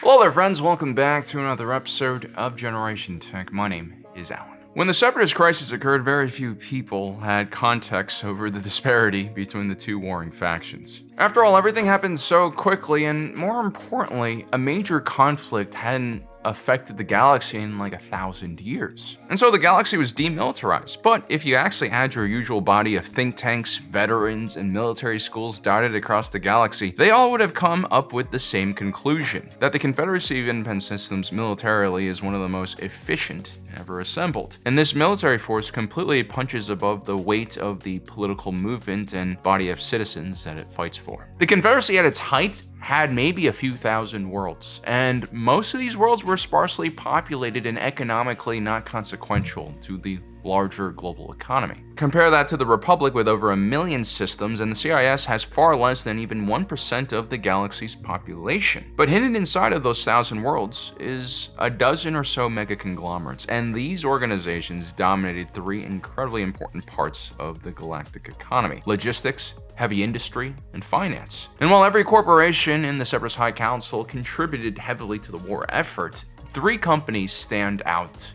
Hello there friends, welcome back to another episode of Generation Tech. My name is Alan. When the Separatist crisis occurred, very few people had context over the disparity between the two warring factions. After all, everything happened so quickly, and more importantly, a major conflict hadn't affected the galaxy in like 1,000 years. And so the galaxy was demilitarized. But if you actually had your usual body of think tanks, veterans, and military schools dotted across the galaxy, they all would have come up with the same conclusion, that the Confederacy of Independent Systems militarily is one of the most efficient ever assembled. And this military force completely punches above the weight of the political movement and body of citizens that it fights for. The Confederacy at its height had maybe a few thousand worlds, and most of these worlds were sparsely populated and economically not consequential to the larger global economy. Compare that to the Republic with over 1 million systems, and the CIS has far less than even 1% of the galaxy's population. But hidden inside of those 1,000 worlds is a dozen or so mega conglomerates, and these organizations dominated 3 incredibly important parts of the galactic economy: logistics, heavy industry, and finance. And while every corporation in the Separatist High Council contributed heavily to the war effort, 3 companies stand out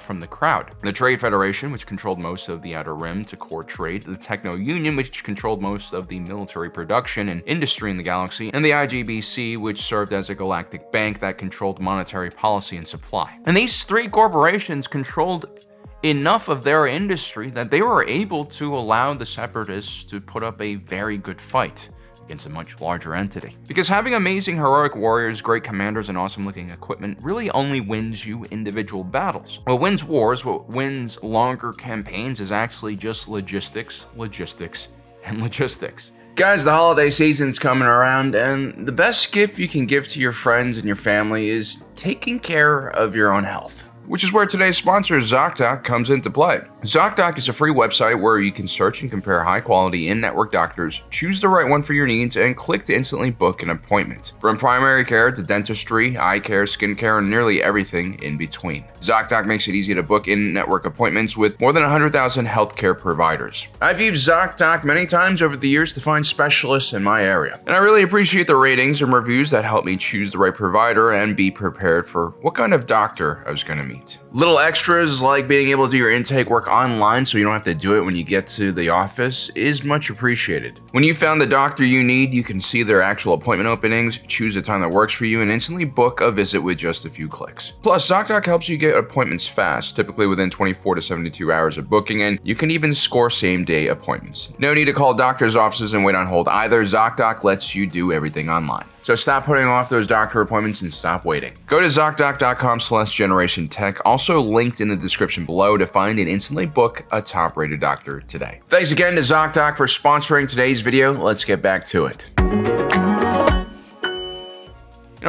from the crowd. The Trade Federation, which controlled most of the Outer Rim to core trade, the Techno Union, which controlled most of the military production and industry in the galaxy, and the IGBC, which served as a galactic bank that controlled monetary policy and supply. And these 3 corporations controlled enough of their industry that they were able to allow the Separatists to put up a very good fight against a much larger entity. Because having amazing heroic warriors, great commanders, and awesome looking equipment really only wins you individual battles. What wins wars, what wins longer campaigns is actually just logistics, and logistics. Guys, the holiday season's coming around, and the best gift you can give to your friends and your family is taking care of your own health. Which is where today's sponsor, Zocdoc, comes into play. Zocdoc is a free website where you can search and compare high-quality in-network doctors, choose the right one for your needs, and click to instantly book an appointment. From primary care to dentistry, eye care, skin care, and nearly everything in between. Zocdoc makes it easy to book in-network appointments with more than 100,000 healthcare providers. I've used Zocdoc many times over the years to find specialists in my area, and I really appreciate the ratings and reviews that help me choose the right provider and be prepared for what kind of doctor I was going to meet. Little extras like being able to do your intake work online so you don't have to do it when you get to the office is much appreciated. When you found the doctor you need, you can see their actual appointment openings, choose a time that works for you, and instantly book a visit with just a few clicks. Plus, Zocdoc helps you get appointments fast, typically within 24 to 72 hours of booking, and you can even score same-day appointments. No need to call doctor's offices and wait on hold either. Zocdoc lets you do everything online. So stop putting off those doctor appointments and stop waiting. Go to ZocDoc.com/GenerationTech, also linked in the description below, to find and instantly book a top-rated doctor today. Thanks again to Zocdoc for sponsoring today's video. Let's get back to it.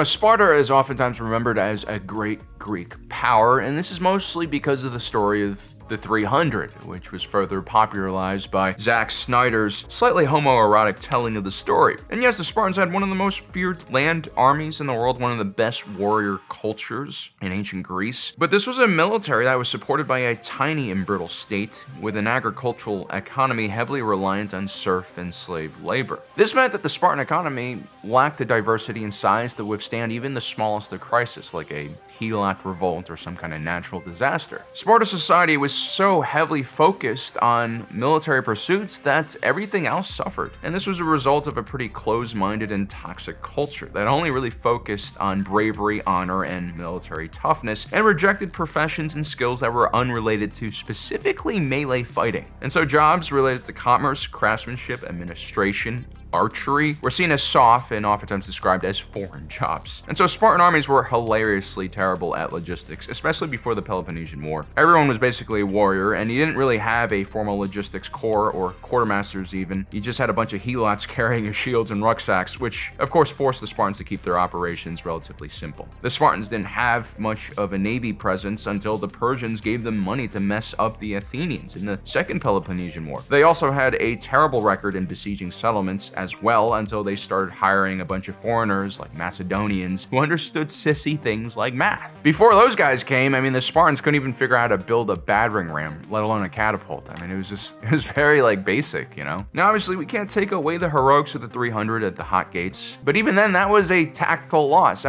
Sparta is oftentimes remembered as a great Greek power, and this is mostly because of the story of the 300, which was further popularized by Zack Snyder's slightly homoerotic telling of the story. And yes, the Spartans had one of the most feared land armies in the world, one of the best warrior cultures in ancient Greece. But this was a military that was supported by a tiny and brittle state with an agricultural economy heavily reliant on serf and slave labor. This meant that the Spartan economy lacked the diversity and size to withstand even the smallest of crises, like a Helot revolt or some kind of natural disaster. Sparta society was so heavily focused on military pursuits that everything else suffered. And this was a result of a pretty closed-minded and toxic culture that only really focused on bravery, honor, and military toughness, and rejected professions and skills that were unrelated to specifically melee fighting. And so jobs related to commerce, craftsmanship, administration, archery were seen as soft and oftentimes described as foreign jobs. And so Spartan armies were hilariously terrible at logistics, especially before the Peloponnesian War. Everyone was basically a warrior, and you didn't really have a formal logistics corps or quartermasters even. You just had a bunch of helots carrying shields and rucksacks, which of course forced the Spartans to keep their operations relatively simple. The Spartans didn't have much of a navy presence until the Persians gave them money to mess up the Athenians in the Second Peloponnesian War. They also had a terrible record in besieging settlements as well until they started hiring a bunch of foreigners like Macedonians who understood sissy things like math. Before those guys came, the Spartans couldn't even figure out how to build a battering ram, let alone a catapult. It was very basic, Now obviously we can't take away the heroics of the 300 at the Hot Gates, but even then that was a tactical loss.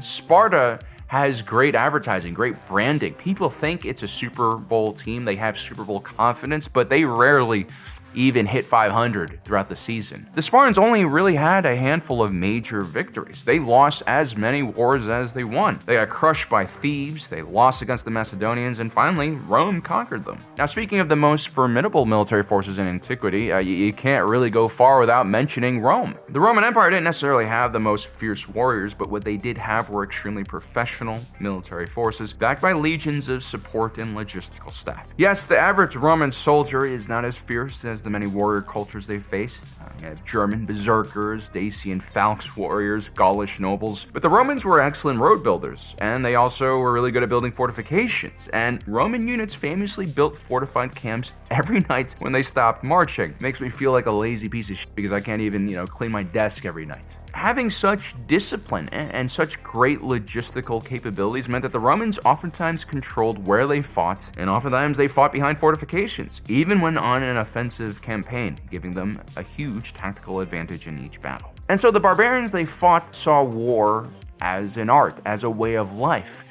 Sparta has great advertising, great branding. People think it's a Super Bowl team. They have Super Bowl confidence, but they rarely even hit 500 throughout the season. The Spartans only really had a handful of major victories. They lost as many wars as they won. They got crushed by Thebes, they lost against the Macedonians, and finally, Rome conquered them. Now, speaking of the most formidable military forces in antiquity, you can't really go far without mentioning Rome. The Roman Empire didn't necessarily have the most fierce warriors, but what they did have were extremely professional military forces, backed by legions of support and logistical staff. Yes, the average Roman soldier is not as fierce as the many warrior cultures they faced. You have German berserkers, Dacian falx warriors, Gaulish nobles. But the Romans were excellent road builders, and they also were really good at building fortifications. And Roman units famously built fortified camps every night when they stopped marching. Makes me feel like a lazy piece of shit because I can't even, clean my desk every night. Having such discipline and such great logistical capabilities meant that the Romans oftentimes controlled where they fought, and oftentimes they fought behind fortifications, even when on an offensive campaign, giving them a huge tactical advantage in each battle. And so the barbarians they fought saw war as an art, as a way of life.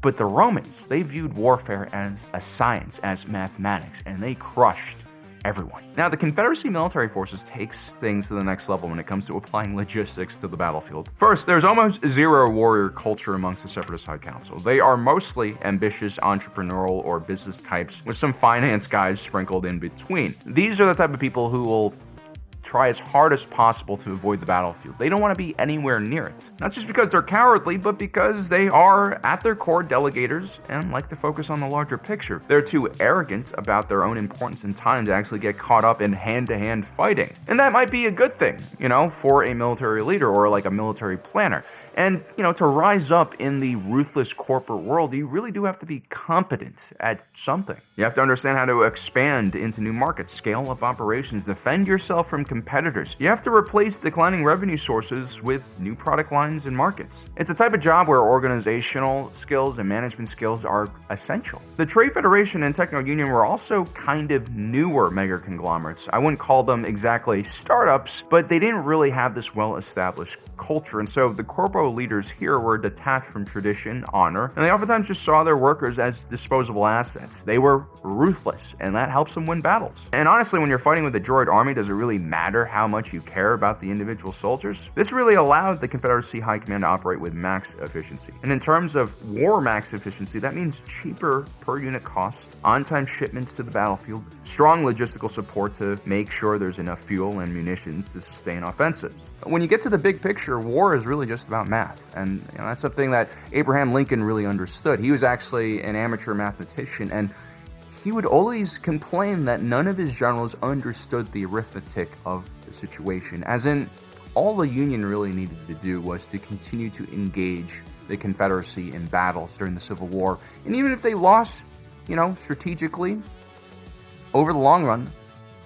But the Romans, they viewed warfare as a science, as mathematics, and they crushed everyone. Now, the Confederacy military forces takes things to the next level when it comes to applying logistics to the battlefield. First, there's almost zero warrior culture amongst the Separatist High Council. They are mostly ambitious entrepreneurial or business types with some finance guys sprinkled in between. These are the type of people who will try as hard as possible to avoid the battlefield. They don't want to be anywhere near it. Not just because they're cowardly, but because they are, at their core, delegators and like to focus on the larger picture. They're too arrogant about their own importance and time to actually get caught up in hand-to-hand fighting. And that might be a good thing, for a military leader or like a military planner. And, to rise up in the ruthless corporate world, you really do have to be competent at something. You have to understand how to expand into new markets, scale up operations, defend yourself from competitors. You have to replace declining revenue sources with new product lines and markets. It's a type of job where organizational skills and management skills are essential. The Trade Federation and Techno Union were also kind of newer mega conglomerates. I wouldn't call them exactly startups, but they didn't really have this well-established culture, and so the corpo leaders here were detached from tradition, honor, and they oftentimes just saw their workers as disposable assets. They were ruthless, and that helps them win battles. And honestly, when you're fighting with a droid army, does it really matter how much you care about the individual soldiers? This really allowed the Confederacy High Command to operate with max efficiency. And in terms of war max efficiency, that means cheaper per unit costs, on-time shipments to the battlefield, strong logistical support to make sure there's enough fuel and munitions to sustain offensives. When you get to the big picture, war is really just about math, and that's something that Abraham Lincoln really understood. He was actually an amateur mathematician, and he would always complain that none of his generals understood the arithmetic of the situation, as in, all the Union really needed to do was to continue to engage the Confederacy in battles during the Civil War, and even if they lost, strategically, over the long run,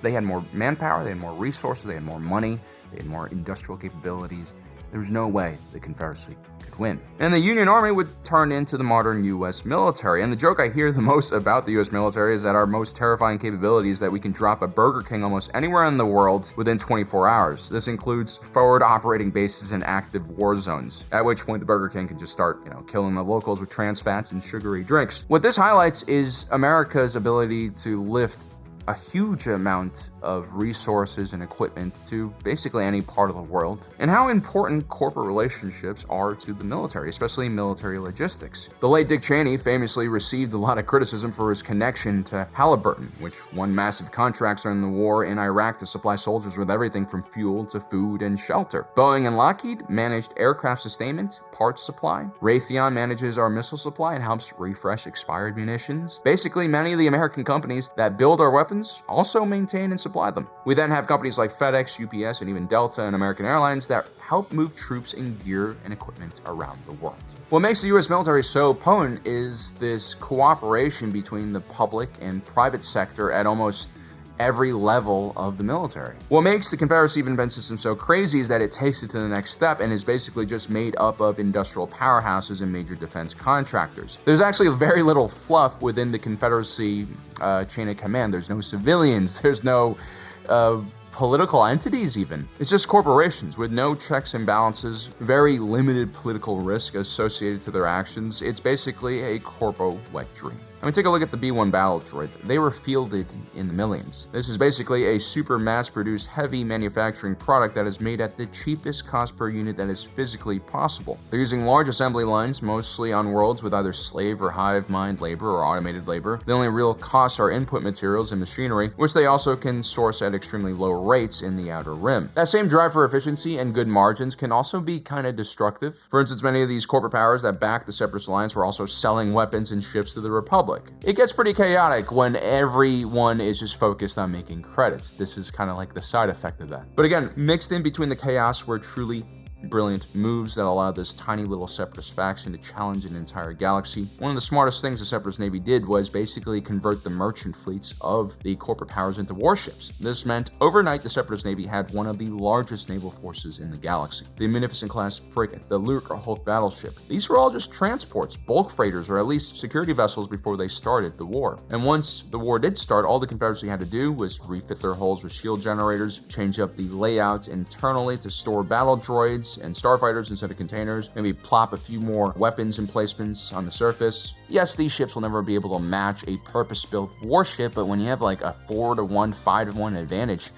they had more manpower, they had more resources, they had more money, they had more industrial capabilities. There was no way the Confederacy could win. And the Union Army would turn into the modern U.S. military. And the joke I hear the most about the U.S. military is that our most terrifying capability is that we can drop a Burger King almost anywhere in the world within 24 hours. This includes forward operating bases in active war zones, at which point the Burger King can just start, killing the locals with trans fats and sugary drinks. What this highlights is America's ability to lift a huge amount of resources and equipment to basically any part of the world, and how important corporate relationships are to the military, especially military logistics. The late Dick Cheney famously received a lot of criticism for his connection to Halliburton, which won massive contracts during the war in Iraq to supply soldiers with everything from fuel to food and shelter. Boeing and Lockheed managed aircraft sustainment, parts supply. Raytheon manages our missile supply and helps refresh expired munitions. Basically, many of the American companies that build our weapons also maintain and supply them. We then have companies like FedEx, UPS, and even Delta and American Airlines that help move troops and gear and equipment around the world. What makes the U.S. military so potent is this cooperation between the public and private sector at almost every level of the military. What makes the Confederacy of Independent Systems so crazy is that it takes it to the next step and is basically just made up of industrial powerhouses and major defense contractors. There's actually very little fluff within the Confederacy chain of command. There's no civilians. There's no political entities even. It's just corporations with no checks and balances, very limited political risk associated to their actions. It's basically a corpo wet dream. I mean, take a look at the B-1 battle droid. They were fielded in the millions. This is basically a super mass-produced, heavy manufacturing product that is made at the cheapest cost per unit that is physically possible. They're using large assembly lines, mostly on worlds with either slave or hive mind labor or automated labor. The only real costs are input materials and machinery, which they also can source at extremely low rates in the Outer Rim. That same drive for efficiency and good margins can also be kind of destructive. For instance, many of these corporate powers that back the Separatist Alliance were also selling weapons and ships to the Republic. It gets pretty chaotic when everyone is just focused on making credits. This is kind of like the side effect of that. But again, mixed in between the chaos were truly brilliant moves that allowed this tiny little Separatist faction to challenge an entire galaxy. One of the smartest things the Separatist Navy did was basically convert the merchant fleets of the corporate powers into warships. This meant overnight the Separatist Navy had one of the largest naval forces in the galaxy. The Munificent-class frigate, the Lurk or Hulk battleship. These were all just transports, bulk freighters, or at least security vessels before they started the war. And once the war did start, all the Confederacy had to do was refit their hulls with shield generators, change up the layouts internally to store battle droids and starfighters instead of containers, maybe plop a few more weapons emplacements on the surface. Yes, these ships will never be able to match a purpose-built warship, but when you have like a 4-to-1, 5-to-1 advantage,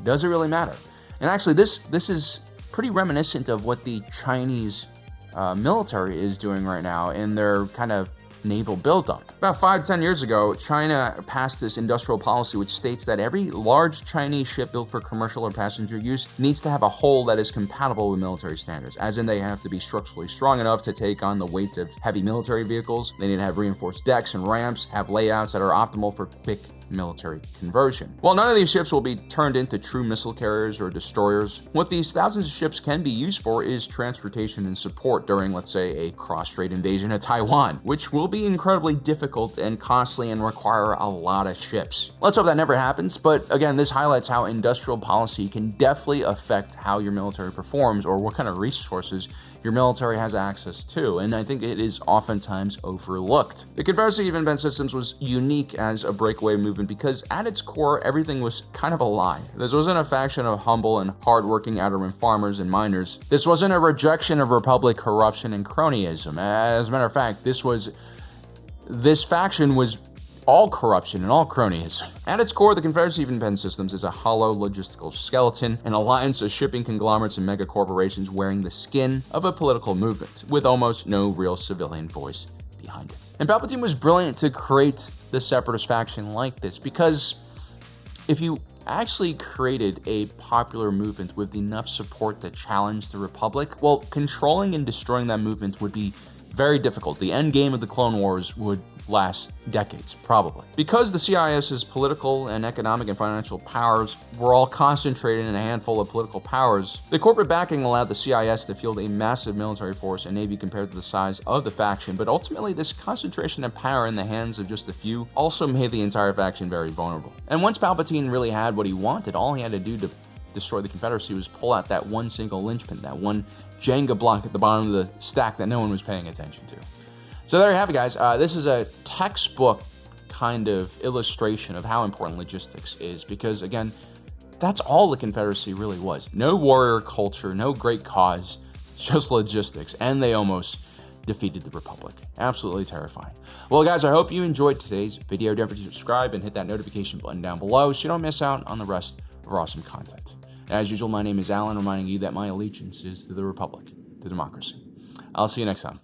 does it really matter? And actually, this is pretty reminiscent of what the Chinese military is doing right now in their kind of naval buildup. About 5-10 years ago, China passed this industrial policy which states that every large Chinese ship built for commercial or passenger use needs to have a hull that is compatible with military standards, as in they have to be structurally strong enough to take on the weight of heavy military vehicles. They need to have reinforced decks and ramps, have layouts that are optimal for quick military conversion. While none of these ships will be turned into true missile carriers or destroyers, what these thousands of ships can be used for is transportation and support during, let's say, a cross-strait invasion of Taiwan, which will be incredibly difficult and costly and require a lot of ships. Let's hope that never happens, but again, this highlights how industrial policy can definitely affect how your military performs or what kind of resources your military has access to, and I think it is oftentimes overlooked. The Confederacy of Independent Systems was unique as a breakaway movement because at its core, everything was kind of a lie. This wasn't a faction of humble and hardworking Outer Rim farmers and miners. This wasn't a rejection of Republic corruption and cronyism. As a matter of fact, this faction was all corruption and all cronyism. At its core, the Confederacy of Independent Systems is a hollow logistical skeleton, an alliance of shipping conglomerates and mega corporations wearing the skin of a political movement, with almost no real civilian voice behind it. And Palpatine was brilliant to create the Separatist faction like this, because if you actually created a popular movement with enough support to challenge the Republic, well, controlling and destroying that movement would be very difficult. The end game of the Clone Wars would last decades, probably. Because the CIS's political and economic and financial powers were all concentrated in a handful of political powers, the corporate backing allowed the CIS to field a massive military force and navy compared to the size of the faction, but ultimately this concentration of power in the hands of just a few also made the entire faction very vulnerable. And once Palpatine really had what he wanted, all he had to do to destroy the Confederacy was pull out that one single linchpin, that one Jenga block at the bottom of the stack that no one was paying attention to. So there you have it, guys. This is a textbook kind of illustration of how important logistics is, because again, that's all the Confederacy really was. No warrior culture, no great cause, just logistics, and they almost defeated the Republic. Absolutely terrifying. Well, guys, I hope you enjoyed today's video. Don't forget to subscribe and hit that notification button down below so you don't miss out on the rest of our awesome content. As usual, my name is Alan, reminding you that my allegiance is to the Republic, to democracy. I'll see you next time.